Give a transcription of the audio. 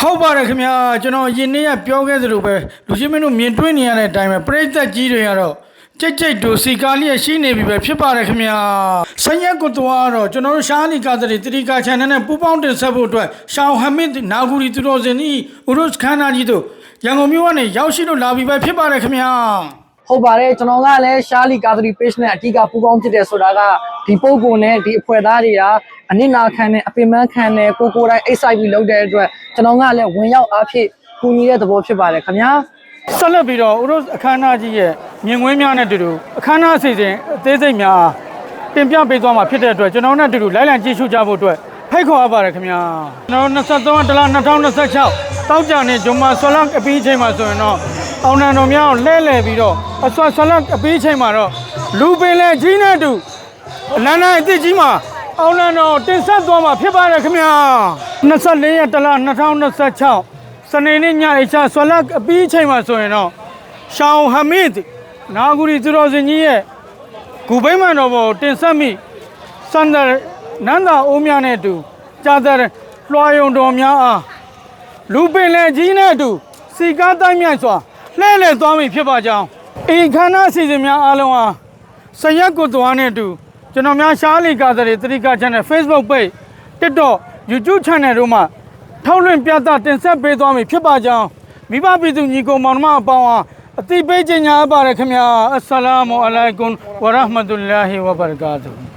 ဟုတ်ပါတယ်ခင်ဗျာကျွန်တော်ယင်းနေ့ကပြောခဲ့သလိုပဲလူချင်းမင်းတို့မြင်တွေ့နေရတဲ့အတိုင်းပဲပရိသတ်ကြီးတွေကတော့ကြိတ်တို့စီကားလေးရှိနေပြီပဲဖြစ်ပါတယ်ခင်ဗျာဆန်ရက်ကိုတော့ကျွန်တော်တို့ရှားလီကားတွေတတိကာ channel နဲ့ပူပေါင်းတင်ဆက်ဖို့အတွက်ရှောင်းဟမစ်နာဂူရီသူတော်စင်ဤဥရုစခန်းနာကြီးတို့ရန်ကုန်မြို့ကနေရောက်ရှိလို့လာပြီပဲဖြစ်ပါတယ်ခင်ဗျာဟုတ်ပါတယ်ကျွန်တော်ကလည်းရှားလီကာသရီ page နဲ့အဓိကပူပေါင်းဖြစ်တယ်ဆိုတာကဒီပုံကိုနဲ့ဒီအဖွဲ့သားတွေကအနစ်နာခံနဲ့အပင်ပန်းခံနဲ့ကိုတိုင်းအိတ်ဆိုင်ပြီးလုပ်တဲ့အတွက်ကျွန်တော်ကလည်းဝင်ရောက်အားဖြင့်ကူညီတဲ့သဘောဖြစ်ပါတယ်ခင်ဗျာဆက်လက်ပြီးတော့ဥရုအခမ်းအနားကြီးရဲ့မြင်ကွင်းများနဲ့တူအခမ်းအနားအစီအစဉ်အသေးစိတ်များတင်ပြပေးသွားမှာဖြစ်တဲ့အတွက်ကျွန်တော်နဲ့တူလိုက်လံကြည့်ရှုကြဖို့အတွက်ဖိတ်ခေါ်ရပါတယ်ခင်ဗျာကျွန်တော်23 2026တောက်ကြနေဂျွန်မာဆွလန်အပြီးချိန်မှာဆိုရင်တော့အောင်နံတော်များကိုလဲလှယ်ပြီးတော့အဆွဆွလန်အပြီးချိန်မှာတော့လူပင်လေကြီးနဲ့တူအလန်းနိုင်အစ်ကြီးမှာအောင်နံတော်တင်ဆက်သွားမှာဖြစ်ပါတယ်ခင်ဗျာ24 ရက်2026စနေနေ့ညအိချာဆွလန်အပြီးချိန်မှာဆိုရင်တော့ရှောင်းဟမစ်နာဂူရီသူတော်စင်ကြီးရဲ့ဂူဘိမှန်တော်ပေါ်တင်ဆက်မိစန္ဒနန္ဒအိုးများနဲ့အတူကြာတဲ့လွှာယုံတော်များအားလူပင်လေကြီးနဲ့အတူစီကားတိုင်းမြိုက်စွာလှည့်လည်သွားပြီဖြစ်ပါကြောင်းဤခန္ဓာအစီအစဉ်များအားလုံးဟာဆရက်ကိုသွားနဲ့အတူကျွန်တော်များရှားလီကာသရီတတိကာ channel Facebook page TikTok YouTube channel တို့မှာထုတ်လွှင့်ပြသတင်ဆက်ပေးသွားပြီဖြစ်ပါကြောင်းမိဘပြည်သူညီကိုမောင်နှမအပေါင်းအားအသိပေးကြေညာအပ်ပါတယ်ခင်ဗျာအစ္စလာမုအလိုင်ကွမ်ဝရဟ်မတုလ္လာဟီဝဘရကာတူ